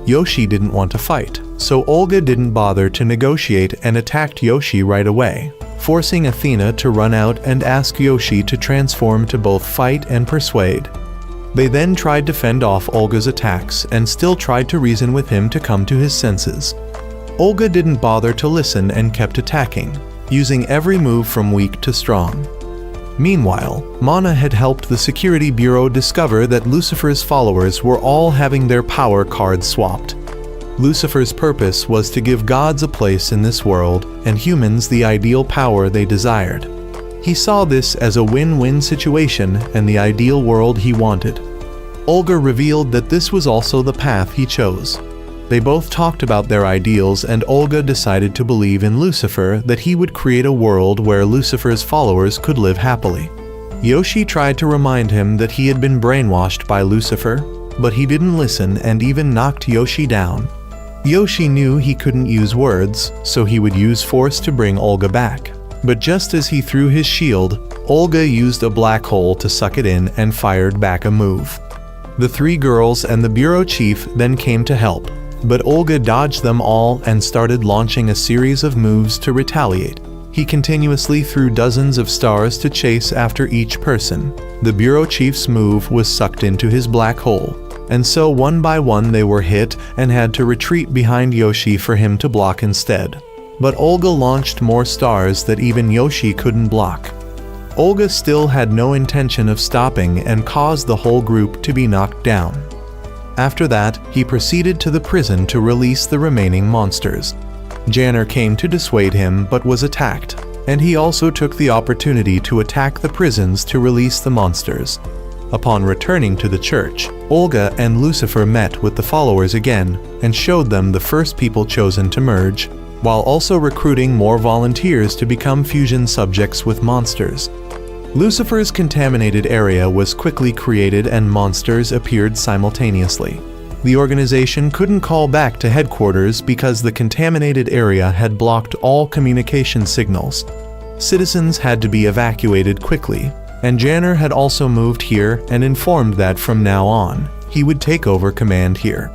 Yoshi didn't want to fight, so Olga didn't bother to negotiate and attacked Yoshi right away, forcing Athena to run out and ask Yoshi to transform to both fight and persuade. They then tried to fend off Olga's attacks and still tried to reason with him to come to his senses. Olga didn't bother to listen and kept attacking, using every move from weak to strong. Meanwhile, Mana had helped the security bureau discover that Lucifer's followers were all having their power cards swapped. Lucifer's purpose was to give gods a place in this world and humans the ideal power they desired. He saw this as a win-win situation and the ideal world he wanted. Olga revealed that this was also the path he chose. They both talked about their ideals, and Olga decided to believe in Lucifer that he would create a world where Lucifer's followers could live happily. Yoshi tried to remind him that he had been brainwashed by Lucifer, but he didn't listen and even knocked Yoshi down. Yoshi knew he couldn't use words, so he would use force to bring Olga back. But just as he threw his shield, Olga used a black hole to suck it in and fired back a move. The three girls and the bureau chief then came to help. but Olga dodged them all and started launching a series of moves to retaliate. He continuously threw dozens of stars to chase after each person. The bureau chief's move was sucked into his black hole, and so one by one they were hit and had to retreat behind Yoshi for him to block instead. But Olga launched more stars that even Yoshi couldn't block. Olga still had no intention of stopping and caused the whole group to be knocked down. After that, he proceeded to the prison to release the remaining monsters. Janner came to dissuade him but was attacked, and he also took the opportunity to attack the prisons to release the monsters. Upon returning to the church, Olga and Lucifer met with the followers again and showed them the first people chosen to merge, while also recruiting more volunteers to become fusion subjects with monsters. Lucifer's contaminated area was quickly created and monsters appeared simultaneously. The organization couldn't call back to headquarters because the contaminated area had blocked all communication signals. Citizens had to be evacuated quickly, and Janner had also moved here and informed that from now on, he would take over command here.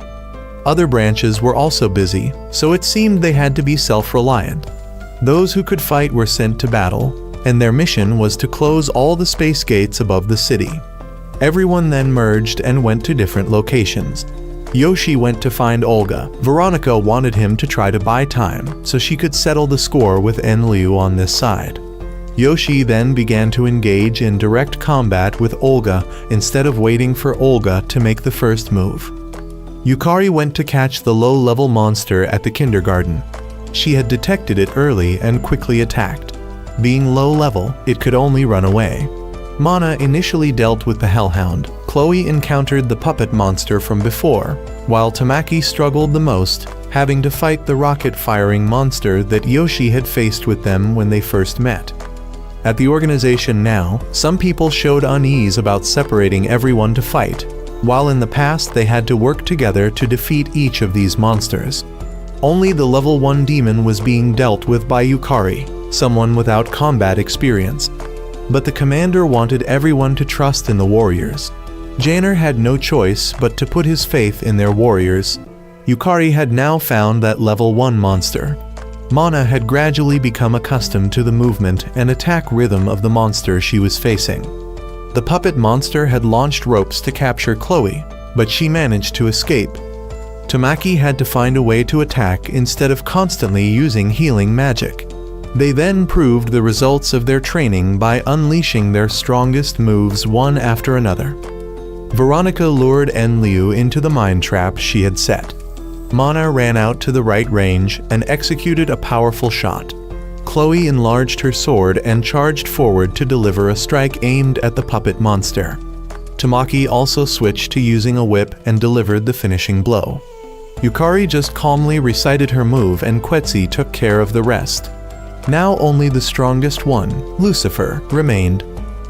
Other branches were also busy, so it seemed they had to be self-reliant. Those who could fight were sent to battle, and their mission was to close all the space gates above the city. Everyone then merged and went to different locations. Yoshi went to find Olga. Veronica wanted him to try to buy time so she could settle the score with Enliu on this side. Yoshi then began to engage in direct combat with Olga instead of waiting for Olga to make the first move. Yukari went to catch the low-level monster at the kindergarten. She had detected it early and quickly attacked. Being low-level, it could only run away. Mana initially dealt with the Hellhound. Chloe encountered the puppet monster from before, while Tamaki struggled the most, having to fight the rocket-firing monster that Yoshi had faced with them when they first met. At the organization now, some people showed unease about separating everyone to fight, while in the past they had to work together to defeat each of these monsters. Only the level 1 demon was being dealt with by Yukari, someone without combat experience. But the commander wanted everyone to trust in the warriors. Janner had no choice but to put his faith in their warriors. Yukari had now found that level 1 monster. Mana had gradually become accustomed to the movement and attack rhythm of the monster she was facing. The puppet monster had launched ropes to capture Chloe, but she managed to escape. Tamaki had to find a way to attack instead of constantly using healing magic. They then proved the results of their training by unleashing their strongest moves one after another. Veronica lured Enliu into the mine trap she had set. Mana ran out to the right range and executed a powerful shot. Chloe enlarged her sword and charged forward to deliver a strike aimed at the puppet monster. Tamaki also switched to using a whip and delivered the finishing blow. Yukari just calmly recited her move and Quetzi took care of the rest. Now only the strongest one, Lucifer, remained.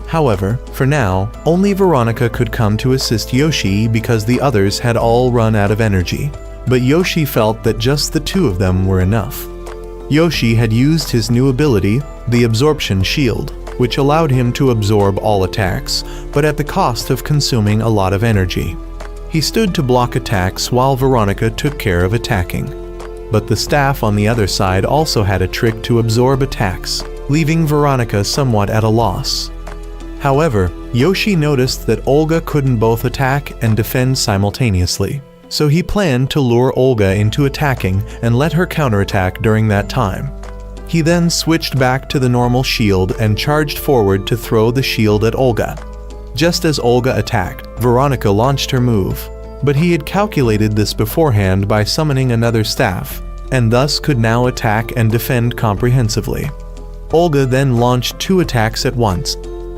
However, for now, only Veronica could come to assist Yoshi because the others had all run out of energy. But Yoshi felt that just the two of them were enough. Yoshi had used his new ability, the Absorption Shield, which allowed him to absorb all attacks, but at the cost of consuming a lot of energy. He stood to block attacks while Veronica took care of attacking. But the staff on the other side also had a trick to absorb attacks, leaving Veronica somewhat at a loss. However, Yoshi noticed that Olga couldn't both attack and defend simultaneously, so he planned to lure Olga into attacking and let her counterattack during that time. He then switched back to the normal shield and charged forward to throw the shield at Olga. Just as Olga attacked, Veronica launched her move, but he had calculated this beforehand by summoning another staff, and thus could now attack and defend comprehensively. Olga then launched 2 attacks at once.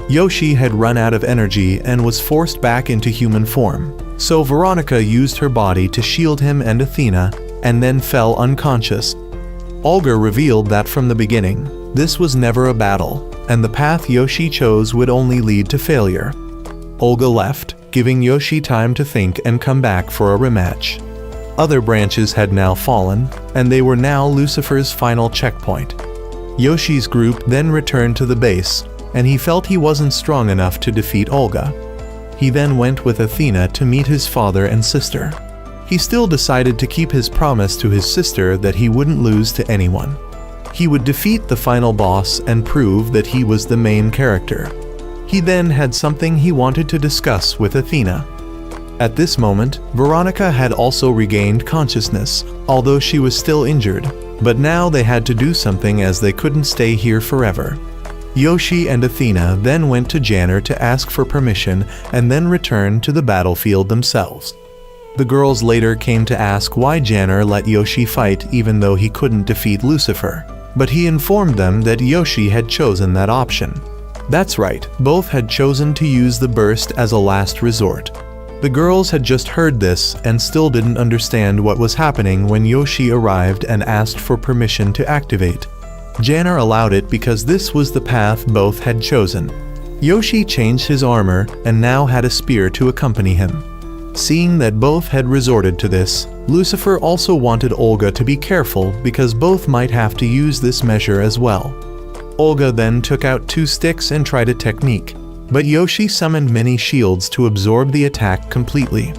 Yoshi had run out of energy and was forced back into human form, so Veronica used her body to shield him and Athena, and then fell unconscious. Olga revealed that from the beginning, this was never a battle, and the path Yoshi chose would only lead to failure. Olga left, giving Yoshi time to think and come back for a rematch. Other branches had now fallen, and they were now Lucifer's final checkpoint. Yoshi's group then returned to the base, and he felt he wasn't strong enough to defeat Olga. He then went with Athena to meet his father and sister. he still decided to keep his promise to his sister that he wouldn't lose to anyone. He would defeat the final boss and prove that he was the main character. He then had something he wanted to discuss with Athena. At this moment, Veronica had also regained consciousness, although she was still injured, but now they had to do something as they couldn't stay here forever. Yoshi and Athena then went to Janner to ask for permission and then returned to the battlefield themselves. The girls later came to ask why Janner let Yoshi fight even though he couldn't defeat Lucifer, but he informed them that Yoshi had chosen that option. That's right, both had chosen to use the burst as a last resort. The girls had just heard this and still didn't understand what was happening when Yoshi arrived and asked for permission to activate. Janner allowed it because this was the path both had chosen. Yoshi changed his armor and now had a spear to accompany him. Seeing that both had resorted to this, Lucifer also wanted Olga to be careful because both might have to use this measure as well. Olga then took out 2 sticks and tried a technique, but Yoshi summoned many shields to absorb the attack completely.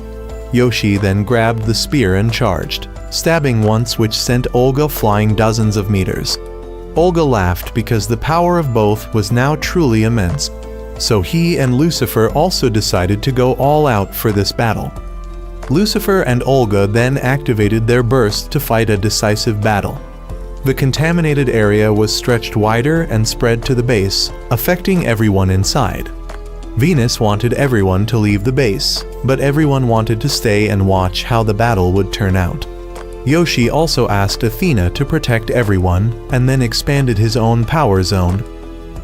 Yoshi then grabbed the spear and charged, stabbing once, which sent Olga flying dozens of meters. Olga laughed because the power of both was now truly immense. So he and Lucifer also decided to go all out for this battle. Lucifer and Olga then activated their burst to fight a decisive battle. The contaminated area was stretched wider and spread to the base, affecting everyone inside. Venus wanted everyone to leave the base, but everyone wanted to stay and watch how the battle would turn out. Yoshi also asked Athena to protect everyone and then expanded his own power zone.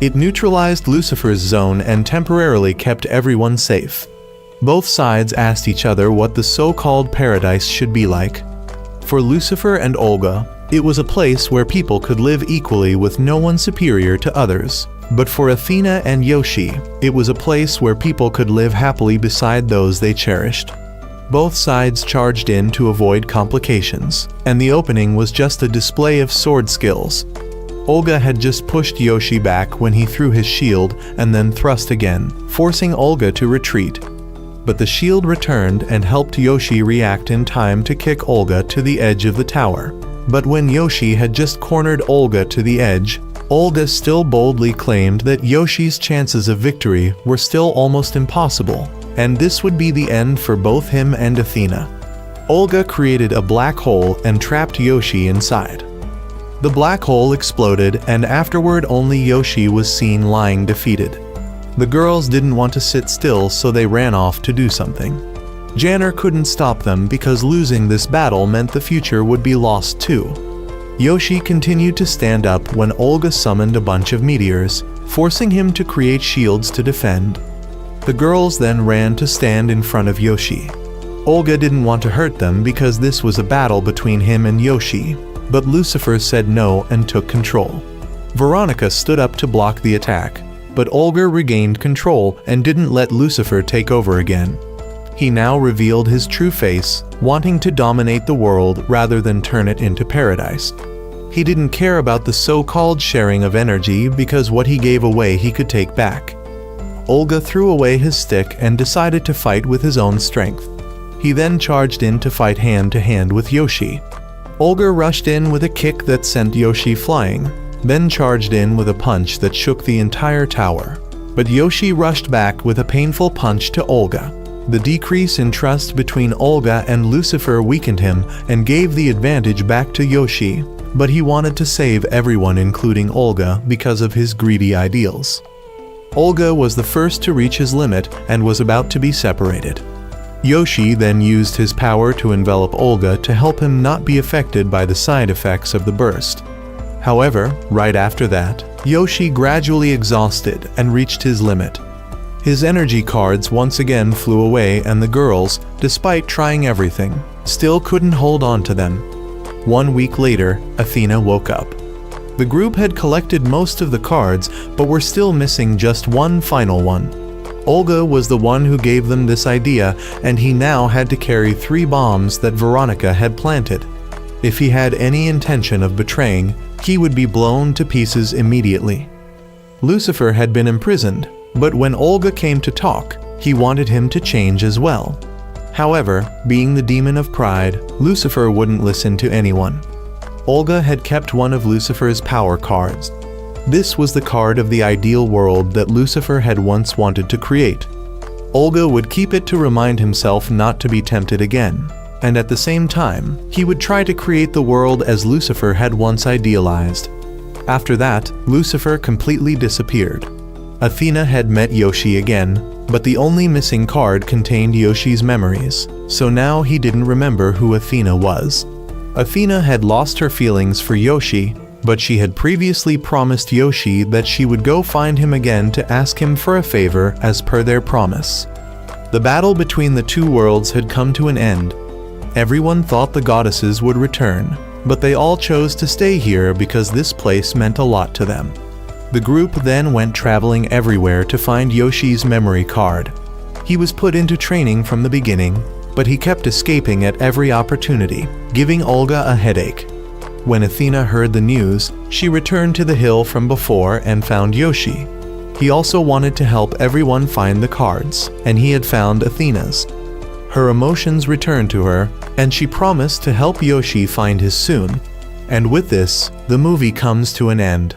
It neutralized Lucifer's zone and temporarily kept everyone safe. Both sides asked each other what the so-called paradise should be like. For Lucifer and Olga, it was a place where people could live equally with no one superior to others. But for Athena and Yoshi, it was a place where people could live happily beside those they cherished. Both sides charged in to avoid complications, and the opening was just a display of sword skills. Olga had just pushed Yoshi back when he threw his shield and then thrust again, forcing Olga to retreat. But the shield returned and helped Yoshi react in time to kick Olga to the edge of the tower. But when Yoshi had just cornered Olga to the edge, Olga still boldly claimed that Yoshi's chances of victory were still almost impossible, and this would be the end for both him and Athena. Olga created a black hole and trapped Yoshi inside. The black hole exploded, and afterward only Yoshi was seen lying defeated. The girls didn't want to sit still, so they ran off to do something. Janner couldn't stop them because losing this battle meant the future would be lost too. Yoshi continued to stand up when Olga summoned a bunch of meteors, forcing him to create shields to defend. The girls then ran to stand in front of Yoshi. Olga didn't want to hurt them because this was a battle between him and Yoshi, but Lucifer said no and took control. Veronica stood up to block the attack, but Olga regained control and didn't let Lucifer take over again. He now revealed his true face, wanting to dominate the world rather than turn it into paradise. He didn't care about the so-called sharing of energy because what he gave away he could take back. Olga threw away his stick and decided to fight with his own strength. He then charged in to fight hand-to-hand with Yoshi. Olga rushed in with a kick that sent Yoshi flying, then charged in with a punch that shook the entire tower. But Yoshi rushed back with a painful punch to Olga. The decrease in trust between Olga and Lucifer weakened him and gave the advantage back to Yoshi, but he wanted to save everyone including Olga because of his greedy ideals. Olga was the first to reach his limit and was about to be separated. Yoshi then used his power to envelop Olga to help him not be affected by the side effects of the burst. However, right after that, Yoshi gradually exhausted and reached his limit. His energy cards once again flew away, and the girls, despite trying everything, still couldn't hold on to them. 1 week later, Athena woke up. The group had collected most of the cards, but were still missing just one final one. Olga was the one who gave them this idea, and he now had to carry 3 bombs that Veronica had planted. If he had any intention of betraying, he would be blown to pieces immediately. Lucifer had been imprisoned, but when Olga came to talk, he wanted him to change as well. However, being the demon of pride, Lucifer wouldn't listen to anyone. Olga had kept one of Lucifer's power cards. This was the card of the ideal world that Lucifer had once wanted to create. Olga would keep it to remind himself not to be tempted again, and at the same time, he would try to create the world as Lucifer had once idealized. After that, Lucifer completely disappeared. Athena had met Yoshi again, but the only missing card contained Yoshi's memories, so now he didn't remember who Athena was. Athena had lost her feelings for Yoshi, but she had previously promised Yoshi that she would go find him again to ask him for a favor as per their promise. The battle between the two worlds had come to an end. Everyone thought the goddesses would return, but they all chose to stay here because this place meant a lot to them. The group then went traveling everywhere to find Yoshi's memory card. He was put into training from the beginning, but he kept escaping at every opportunity, giving Olga a headache. When Athena heard the news, she returned to the hill from before and found Yoshi. He also wanted to help everyone find the cards, and he had found Athena's. Her emotions returned to her, and she promised to help Yoshi find his soon. And with this, the movie comes to an end.